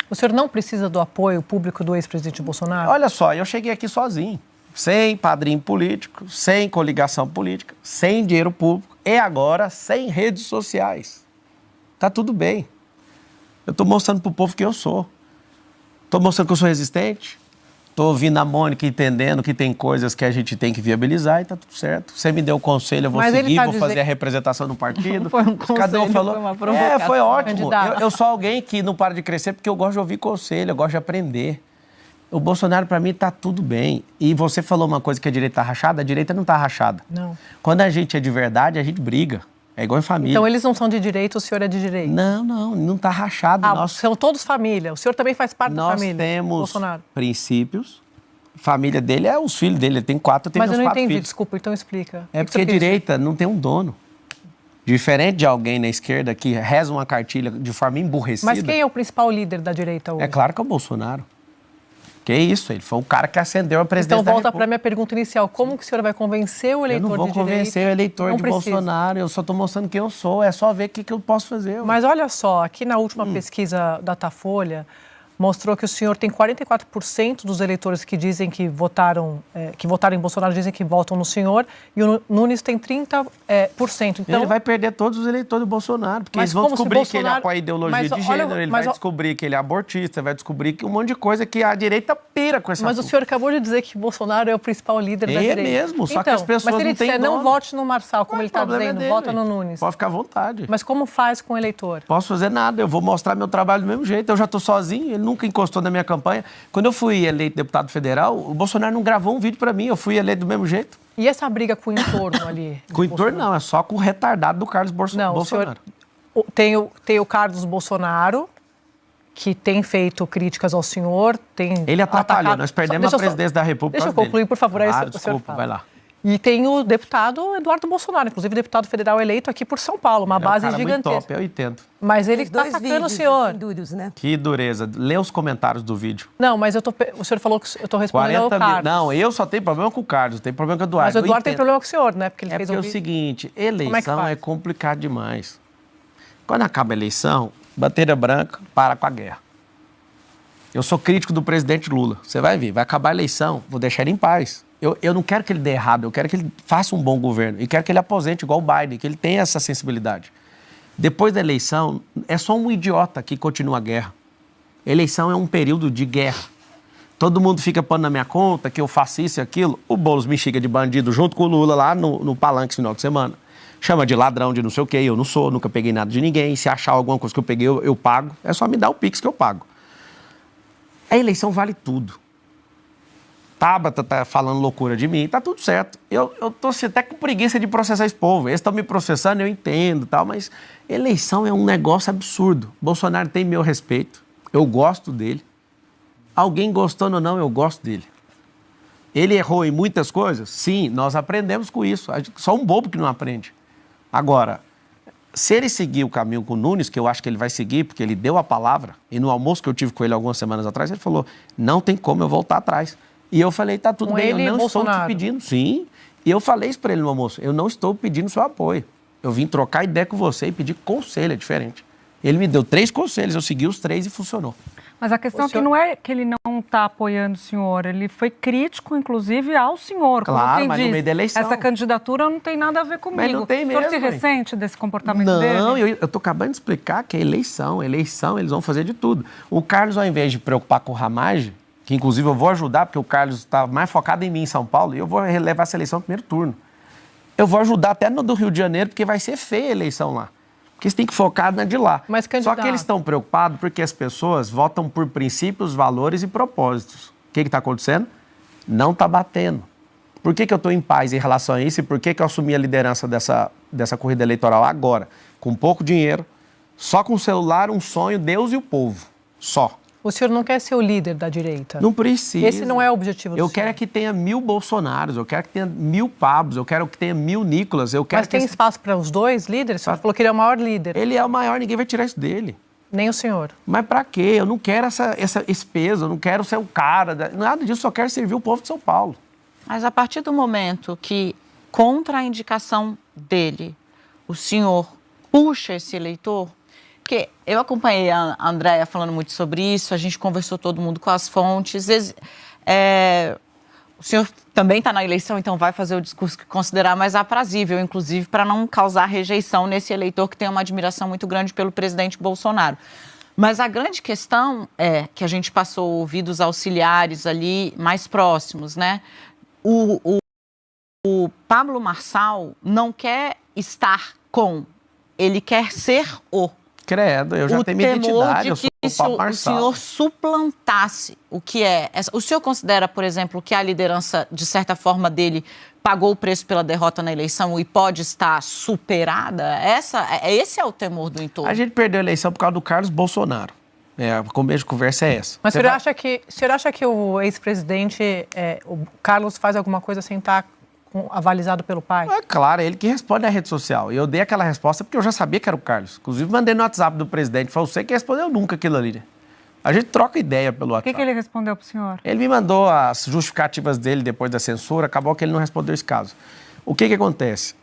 O senhor não precisa do apoio público do ex-presidente Bolsonaro? Olha só, eu cheguei aqui sozinho, sem padrinho político, sem coligação política, sem dinheiro público e agora sem redes sociais. Tá tudo bem. Eu tô mostrando pro povo quem eu sou. Tô mostrando que eu sou resistente. Tô ouvindo a Mônica, entendendo que tem coisas que a gente tem que viabilizar e tá tudo certo. Você me deu o conselho, eu vou seguir, vou fazer a representação no partido. Foi um conselho, Cada um falou. foi uma provocação. Foi ótimo. Eu sou alguém que não para de crescer porque eu gosto de ouvir conselho, eu gosto de aprender. O Bolsonaro, para mim, tá tudo bem. E você falou uma coisa que a direita tá rachada, a direita não tá rachada. Não. Quando a gente é de verdade, a gente briga. É igual em família. Então eles não são de direita, o senhor é de direita? Não tá rachado. São todos família. O senhor também faz parte da família. Nós temos Bolsonaro. Princípios. Família dele é os filhos dele, ele tem 4, eu tenho meus 4 filhos. Mas eu não entendi, desculpa, então explica. É porque a direita não tem um dono. Diferente de alguém na esquerda que reza uma cartilha de forma emburrecida. Mas quem é o principal líder da direita hoje? É claro que é o Bolsonaro. Que isso, ele foi o cara que acendeu a presidência Então volta da para a minha pergunta inicial. Como que o senhor vai convencer o eleitor de direita? Eu não vou convencer o eleitor de Bolsonaro, eu só estou mostrando quem eu sou, é só ver o que eu posso fazer. Mas olha só, aqui na última pesquisa da Datafolha, mostrou que o senhor tem 44% dos eleitores que dizem que votaram em Bolsonaro, dizem que votam no senhor, e o Nunes tem 30%. Então, ele vai perder todos os eleitores do Bolsonaro, porque eles vão descobrir que ele apoia a ideologia de gênero, ele vai descobrir que ele é abortista, vai descobrir que um monte de coisa que a direita pira com essa Mas o senhor acabou de dizer que Bolsonaro é o principal líder da direita. É mesmo, só que as pessoas não têm Mas se ele disser, não vote no Marçal, como ele está dizendo, vota no Nunes. Pode ficar à vontade. Mas como faz com o eleitor? Posso fazer nada, eu vou mostrar meu trabalho do mesmo jeito, eu já estou sozinho, ele nunca encostou na minha campanha. Quando eu fui eleito deputado federal, o Bolsonaro não gravou um vídeo para mim, eu fui eleito do mesmo jeito. E essa briga com o entorno ali? Com o entorno não, é só com o retardado do Carlos Bolsonaro. Não, o senhor, tem o Carlos Bolsonaro, que tem feito críticas ao senhor, Ele atrapalhou, nós perdemos a presidência da República. Deixa eu concluir, por favor. Desculpa, vai lá. E tem o deputado Eduardo Bolsonaro, inclusive deputado federal eleito aqui por São Paulo, uma base gigantesca. Muito top, eu entendo. Mas ele está atacando o senhor. Duros, né? Que dureza. Lê os comentários do vídeo. Não, mas o senhor falou que eu estou respondendo ao Carlos. Não, eu só tenho problema com o Carlos, tenho problema com o Eduardo. Mas o Eduardo tem problema com o senhor, né? Porque ele fez o seguinte, eleição é complicado demais. Quando acaba a eleição, bandeira branca, para com a guerra. Eu sou crítico do presidente Lula. Você vai ver, vai acabar a eleição, vou deixar ele em paz. Eu não quero que ele dê errado, eu quero que ele faça um bom governo. E quero que ele aposente igual o Biden, que ele tenha essa sensibilidade. Depois da eleição, é só um idiota que continua a guerra. Eleição é um período de guerra. Todo mundo fica pondo na minha conta que eu faço isso e aquilo. O Boulos me xinga de bandido junto com o Lula lá no palanque esse final de semana. Chama de ladrão, de não sei o quê. Eu não sou, nunca peguei nada de ninguém. Se achar alguma coisa que eu peguei, eu pago. É só me dar o Pix que eu pago. A eleição vale tudo. Tabata tá falando loucura de mim, tá tudo certo. Eu tô até com preguiça de processar esse povo. Eles estão me processando, eu entendo, tal, mas eleição é um negócio absurdo. Bolsonaro tem meu respeito, eu gosto dele. Alguém gostando ou não, eu gosto dele. Ele errou em muitas coisas? Sim, nós aprendemos com isso. Só um bobo que não aprende. Agora, se ele seguir o caminho com o Nunes, que eu acho que ele vai seguir, porque ele deu a palavra, e no almoço que eu tive com ele algumas semanas atrás, ele falou, não tem como eu voltar atrás. E eu falei, tá tudo bem, eu não estou te pedindo, sim. E eu falei isso para ele no almoço, eu não estou pedindo seu apoio. Eu vim trocar ideia com você e pedir conselho, é diferente. Ele me deu 3 conselhos, eu segui os 3 e funcionou. Mas a questão aqui não é que ele não está apoiando o senhor, ele foi crítico, inclusive, ao senhor. Claro, mas no meio da eleição. Essa candidatura não tem nada a ver comigo. Mas não tem mesmo. O senhor se ressente desse comportamento dele? Não, eu estou acabando de explicar que é eleição, eles vão fazer de tudo. O Carlos, ao invés de preocupar com o Ramagem, que inclusive eu vou ajudar, porque o Carlos está mais focado em mim em São Paulo, e eu vou levar essa eleição no primeiro turno. Eu vou ajudar até no do Rio de Janeiro, porque vai ser feia a eleição lá. Porque eles têm que focar na de lá. Mas, candidato... Só que eles estão preocupados porque as pessoas votam por princípios, valores e propósitos. O que está acontecendo? Não está batendo. Por que eu estou em paz em relação a isso e por que eu assumi a liderança dessa corrida eleitoral agora? Com pouco dinheiro, só com o celular, um sonho, Deus e o povo. Só. O senhor não quer ser o líder da direita? Não precisa. Esse não é o objetivo do senhor. Eu quero que tenha 1000 Bolsonaros, eu quero que tenha 1000 Pablos, eu quero que tenha 1000 Nicolas. Mas tem espaço para os dois líderes? O senhor falou que ele é o maior líder. Ele é o maior, ninguém vai tirar isso dele. Nem o senhor. Mas para quê? Eu não quero esse peso, eu não quero ser o cara, nada disso, eu só quero servir o povo de São Paulo. Mas a partir do momento que, contra a indicação dele, o senhor puxa esse eleitor, Porque eu acompanhei a Andréia falando muito sobre isso, a gente conversou todo mundo com as fontes. O senhor também está na eleição, então vai fazer o discurso que considerar mais aprazível, inclusive para não causar rejeição nesse eleitor que tem uma admiração muito grande pelo presidente Bolsonaro. Mas a grande questão é que a gente passou a ouvir dos auxiliares ali mais próximos, né? O Pablo Marçal não quer estar com, ele quer ser o. Credo, eu já tenho minha identidade, eu sou o Pablo Marçal. O senhor suplantasse o que é. O senhor considera, por exemplo, que a liderança, de certa forma, dele pagou o preço pela derrota na eleição e pode estar superada? Esse é o temor do entorno. A gente perdeu a eleição por causa do Carlos Bolsonaro. O começo de conversa é essa. Mas o senhor acha que o ex-presidente, o Carlos, faz alguma coisa sem estar avalizado pelo pai? É claro, é ele que responde na rede social. E eu dei aquela resposta porque eu já sabia que era o Carlos. Inclusive, mandei no WhatsApp do presidente. Falei, você que respondeu nunca aquilo ali. A gente troca ideia pelo WhatsApp. O que ele respondeu para o senhor? Ele me mandou as justificativas dele depois da censura. Acabou que ele não respondeu esse caso. O que acontece?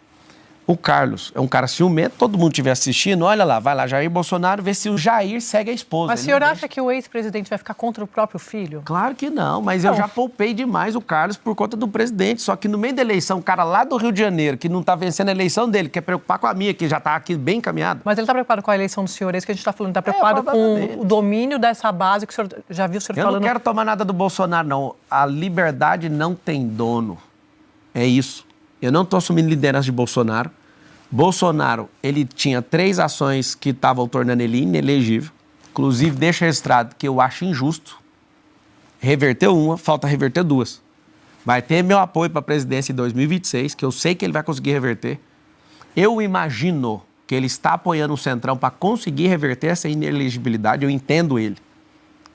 O Carlos é um cara ciumento, todo mundo estiver assistindo, olha lá, vai lá, Jair Bolsonaro, vê se o Jair segue a esposa. Mas o senhor acha que o ex-presidente vai ficar contra o próprio filho? Claro que não, mas eu já poupei demais o Carlos por conta do presidente. Só que no meio da eleição, o cara lá do Rio de Janeiro, que não está vencendo a eleição dele, quer preocupar com a minha, que já está aqui bem encaminhado. Mas ele está preocupado com a eleição do senhor, é isso que a gente está falando, está preocupado com o domínio dessa base que o senhor já viu o senhor falando. Eu não quero tomar nada do Bolsonaro, não. A liberdade não tem dono. É isso. Eu não estou assumindo liderança de Bolsonaro. Bolsonaro, ele tinha 3 ações que estavam tornando ele inelegível. Inclusive, deixa registrado que eu acho injusto. Reverteu uma, falta reverter 2. Vai ter meu apoio para a presidência em 2026, que eu sei que ele vai conseguir reverter. Eu imagino que ele está apoiando o Centrão para conseguir reverter essa inelegibilidade, eu entendo ele.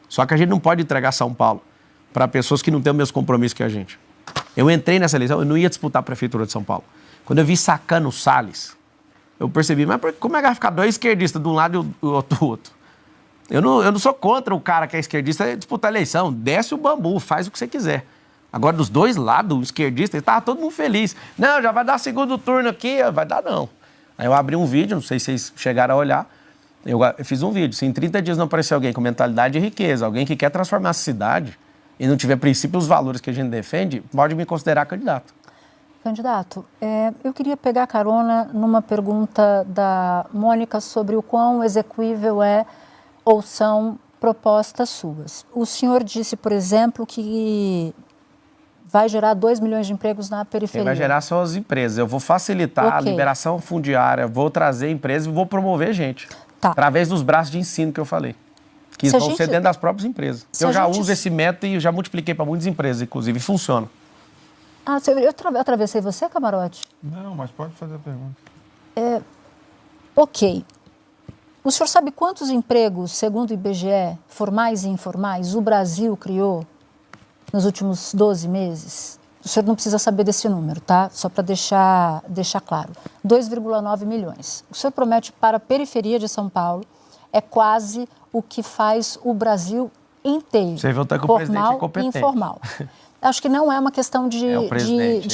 Só que a gente não pode entregar São Paulo para pessoas que não têm os mesmos compromissos que a gente. Eu entrei nessa eleição, eu não ia disputar a prefeitura de São Paulo. Quando eu vi sacando o Salles, eu percebi, mas como é que vai ficar 2 esquerdistas de um lado e o outro do outro? Eu não sou contra o cara que é esquerdista disputar a eleição. Desce o bambu, faz o que você quiser. Agora, dos 2 lados, o esquerdista, estava todo mundo feliz. Não, já vai dar segundo turno aqui, vai dar não. Aí eu abri um vídeo, não sei se vocês chegaram a olhar, eu fiz um vídeo. Se em 30 dias não aparecer alguém com mentalidade de riqueza, alguém que quer transformar a cidade e não tiver princípios e valores que a gente defende, pode me considerar candidato. Candidato, eu queria pegar carona numa pergunta da Mônica sobre o quão execuível é ou são propostas suas. O senhor disse, por exemplo, que vai gerar 2 milhões de empregos na periferia. Quem vai gerar são as empresas. Eu vou facilitar a liberação fundiária, vou trazer empresas e vou promover gente. Tá. Através dos braços de ensino que eu falei. Que vão ser dentro das próprias empresas. Eu já uso esse método e já multipliquei para muitas empresas, inclusive, e funciona. Ah, eu atravessei você, Camarote? Não, mas pode fazer a pergunta. Ok. O senhor sabe quantos empregos, segundo o IBGE, formais e informais, o Brasil criou nos últimos 12 meses? O senhor não precisa saber desse número, tá? Só para deixar claro. 2,9 milhões. O senhor promete para a periferia de São Paulo, é quase o que faz o Brasil inteiro. Você voltou com o presidente incompetente. Formal e informal. Acho que não é uma questão de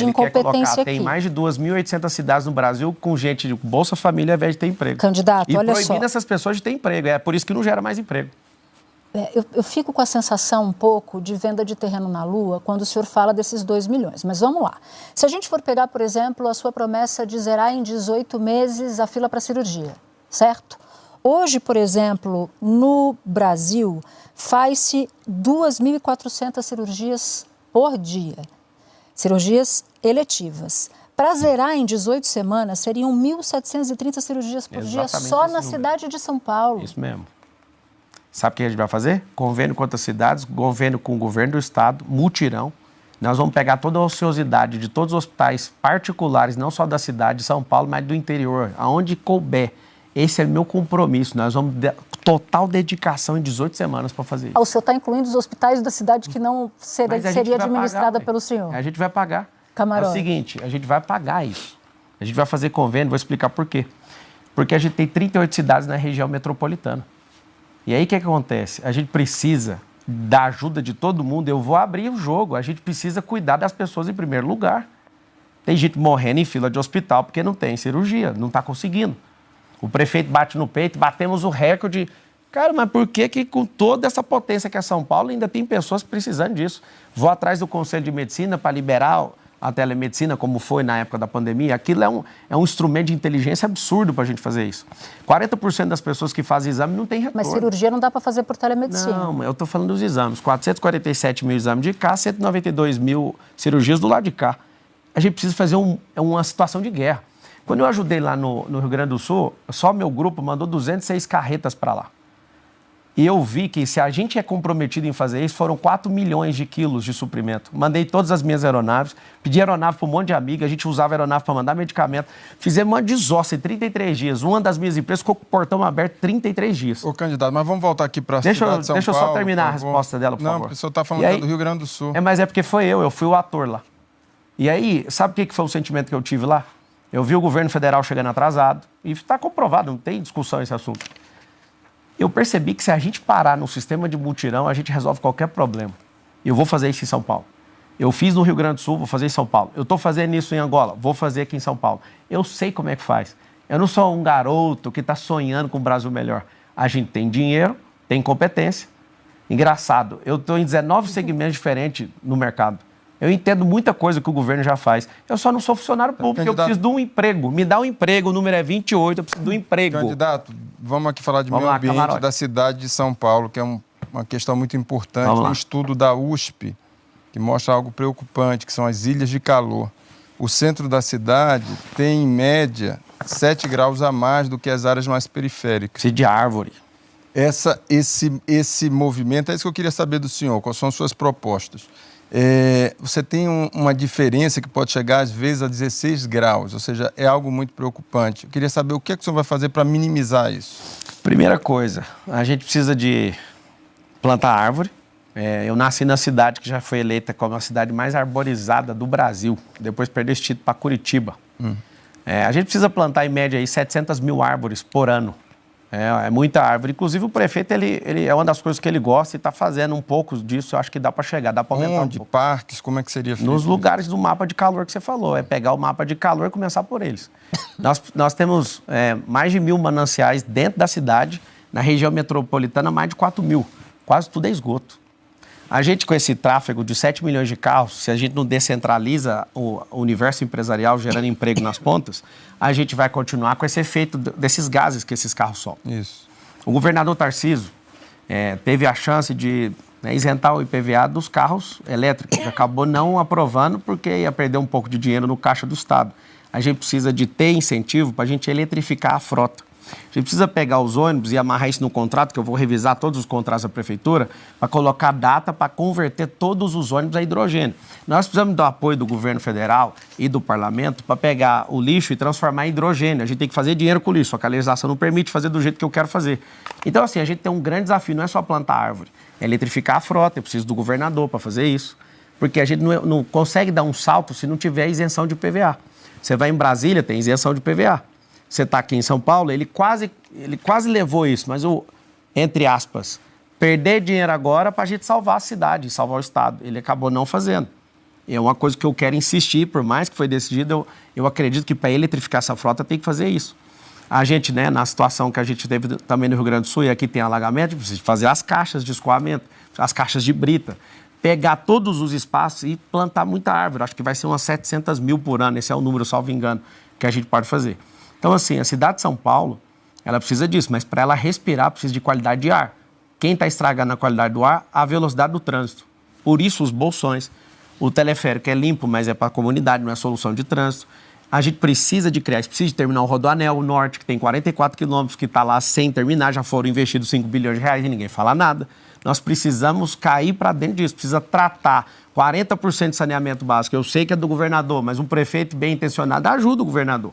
incompetência aqui. Tem mais de 2.800 cidades no Brasil com gente de Bolsa Família ao invés de ter emprego. Candidato, olha só. E proibindo essas pessoas de ter emprego. É por isso que não gera mais emprego. Eu fico com a sensação um pouco de venda de terreno na Lua quando o senhor fala desses 2 milhões. Mas vamos lá. Se a gente for pegar, por exemplo, a sua promessa de zerar em 18 meses a fila para cirurgia, certo? Hoje, por exemplo, no Brasil, faz-se 2.400 cirurgias por dia, cirurgias eletivas. Para zerar em 18 semanas, seriam 1.730 cirurgias por dia só na cidade de São Paulo. Isso mesmo. Sabe o que a gente vai fazer? Convênio com outras cidades, convênio com o governo do estado, mutirão. Nós vamos pegar toda a ociosidade de todos os hospitais particulares, não só da cidade de São Paulo, mas do interior, aonde couber. Esse é o meu compromisso. Nós vamos total dedicação em 18 semanas para fazer isso. O senhor está incluindo os hospitais da cidade que não seria administrada pelo senhor? A gente vai pagar. Camarote. É o seguinte, a gente vai pagar isso. A gente vai fazer convênio, vou explicar por quê. Porque a gente tem 38 cidades na região metropolitana. E aí o que acontece? A gente precisa da ajuda de todo mundo. Eu vou abrir o jogo. A gente precisa cuidar das pessoas em primeiro lugar. Tem gente morrendo em fila de hospital porque não tem cirurgia, não está conseguindo. O prefeito bate no peito, batemos o recorde. Cara, mas por que com toda essa potência que é São Paulo ainda tem pessoas precisando disso? Vou atrás do Conselho de Medicina para liberar a telemedicina, como foi na época da pandemia. Aquilo é um instrumento de inteligência absurdo para a gente fazer isso. 40% das pessoas que fazem exame não tem retorno. Mas cirurgia não dá para fazer por telemedicina. Não, eu estou falando dos exames. 447 mil exames de cá, 192 mil cirurgias do lado de cá. A gente precisa fazer uma situação de guerra. Quando eu ajudei lá no Rio Grande do Sul, só meu grupo mandou 206 carretas para lá. E eu vi que se a gente é comprometido em fazer isso, foram 4 milhões de quilos de suprimento. Mandei todas as minhas aeronaves, pedi aeronave para um monte de amigas, a gente usava aeronave para mandar medicamento. Fizemos uma desossa em 33 dias. Uma das minhas empresas ficou com o portão aberto 33 dias. Ô, candidato, mas vamos voltar aqui para a cidade de São Paulo. Deixa eu só terminar a resposta dela, por favor. Não, o senhor está falando do Rio Grande do Sul. Mas é porque foi eu fui o ator lá. E aí, sabe o que foi o sentimento que eu tive lá? Eu vi o governo federal chegando atrasado, e está comprovado, não tem discussão esse assunto. Eu percebi que se a gente parar no sistema de mutirão, a gente resolve qualquer problema. Eu vou fazer isso em São Paulo. Eu fiz no Rio Grande do Sul, vou fazer em São Paulo. Eu estou fazendo isso em Angola, vou fazer aqui em São Paulo. Eu sei como é que faz. Eu não sou um garoto que está sonhando com um Brasil melhor. A gente tem dinheiro, tem competência. Engraçado, eu estou em 19 segmentos diferentes no mercado. Eu entendo muita coisa que o governo já faz. Eu só não sou funcionário público, candidato, eu preciso de um emprego. Me dá um emprego, o número é 28, eu preciso de um emprego. Candidato, vamos aqui falar de meio ambiente da cidade de São Paulo, que é uma questão muito importante. Um estudo da USP que mostra algo preocupante, que são as ilhas de calor. O centro da cidade tem, em média, 7 graus a mais do que as áreas mais periféricas. Precisa de árvore. Esse movimento, é isso que eu queria saber do senhor, quais são as suas propostas. Você tem uma diferença que pode chegar, às vezes, a 16 graus, ou seja, é algo muito preocupante. Eu queria saber o que é que o senhor vai fazer para minimizar isso. Primeira coisa, a gente precisa de plantar árvore. Eu nasci na cidade que já foi eleita como a cidade mais arborizada do Brasil, depois perdeu esse título para Curitiba. A gente precisa plantar, em média, aí, 700 mil árvores por ano. É muita árvore. Inclusive, o prefeito, ele é uma das coisas que ele gosta e está fazendo um pouco disso. Eu acho que dá para chegar, dá para aumentar um pouco. Parques, como é que seria feito? Nos lugares do mapa de calor que você falou. É pegar o mapa de calor e começar por eles. Nós temos mais de 1.000 mananciais dentro da cidade. Na região metropolitana, mais de 4.000. Quase tudo é esgoto. A gente, com esse tráfego de 7 milhões de carros, se a gente não descentraliza o universo empresarial gerando emprego nas pontas, a gente vai continuar com esse efeito desses gases que esses carros soltam. Isso. O governador Tarcísio teve a chance de isentar o IPVA dos carros elétricos. Acabou não aprovando porque ia perder um pouco de dinheiro no caixa do Estado. A gente precisa de ter incentivo para a gente eletrificar a frota. A gente precisa pegar os ônibus e amarrar isso no contrato, que eu vou revisar todos os contratos da prefeitura, para colocar data para converter todos os ônibus a hidrogênio. Nós precisamos do apoio do governo federal e do parlamento para pegar o lixo e transformar em hidrogênio. A gente tem que fazer dinheiro com o lixo, a legislação não permite fazer do jeito que eu quero fazer. Então, assim, a gente tem um grande desafio, não é só plantar árvore, é eletrificar a frota, eu preciso do governador para fazer isso, porque a gente não consegue dar um salto se não tiver isenção de IPVA. Você vai em Brasília, tem isenção de IPVA. Você está aqui em São Paulo, ele quase levou isso, mas entre aspas, perder dinheiro agora para a gente salvar a cidade, salvar o Estado. Ele acabou não fazendo. É uma coisa que eu quero insistir, por mais que foi decidido, eu acredito que para eletrificar essa frota tem que fazer isso. A gente, na situação que a gente teve também no Rio Grande do Sul, e aqui tem alagamento, precisa fazer as caixas de escoamento, as caixas de brita, pegar todos os espaços e plantar muita árvore. Acho que vai ser umas 700 mil por ano, esse é o número, salvo engano, que a gente pode fazer. Então, assim, a cidade de São Paulo, ela precisa disso, mas para ela respirar, precisa de qualidade de ar. Quem está estragando a qualidade do ar? A velocidade do trânsito. Por isso, os bolsões. O teleférico é limpo, mas é para a comunidade, não é solução de trânsito. A gente precisa de criar, precisa de terminar o Rodoanel, o Norte, que tem 44 quilômetros, que está lá sem terminar, já foram investidos 5 bilhões de reais e ninguém fala nada. Nós precisamos cair para dentro disso, precisa tratar 40% de saneamento básico. Eu sei que é do governador, mas um prefeito bem intencionado ajuda o governador.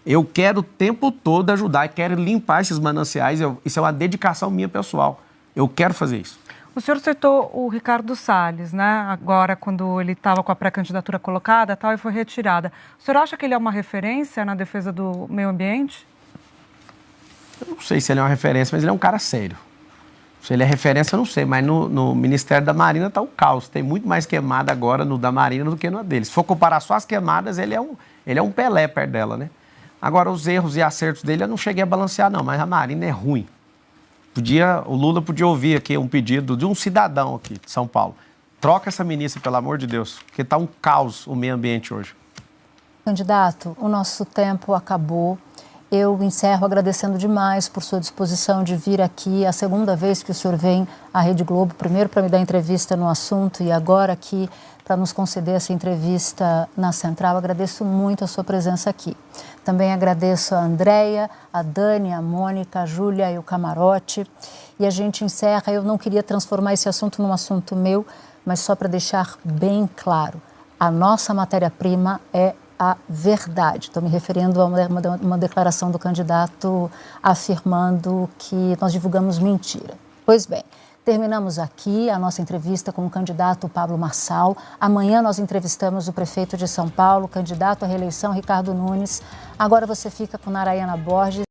Eu quero o tempo todo ajudar, quero limpar esses mananciais, isso é uma dedicação minha pessoal. Eu quero fazer isso. O senhor citou o Ricardo Salles, né? Agora, quando ele estava com a pré-candidatura colocada e foi retirada. O senhor acha que ele é uma referência na defesa do meio ambiente? Eu não sei se ele é uma referência, mas ele é um cara sério. Se ele é referência, eu não sei, mas no Ministério da Marina está um caos. Tem muito mais queimada agora no da Marina do que no dele. Se for comparar só as queimadas, ele é um Pelé perto dela, né? Agora, os erros e acertos dele eu não cheguei a balancear, não, mas a Marina é ruim. O Lula podia ouvir aqui um pedido de um cidadão aqui de São Paulo. Troca essa ministra, pelo amor de Deus, porque está um caos o meio ambiente hoje. Candidato, o nosso tempo acabou. Eu encerro agradecendo demais por sua disposição de vir aqui. A segunda vez que o senhor vem à Rede Globo, primeiro para me dar entrevista no assunto e agora aqui para nos conceder essa entrevista na Central. Agradeço muito a sua presença aqui. Também agradeço a Andréia, a Dani, a Mônica, a Júlia e o Camarote. E a gente encerra. Eu não queria transformar esse assunto num assunto meu, mas só para deixar bem claro, a nossa matéria-prima é a verdade. Estou me referindo a uma declaração do candidato afirmando que nós divulgamos mentira. Pois bem, terminamos aqui a nossa entrevista com o candidato Pablo Marçal. Amanhã nós entrevistamos o prefeito de São Paulo, candidato à reeleição, Ricardo Nunes. Agora você fica com Narayana Borges.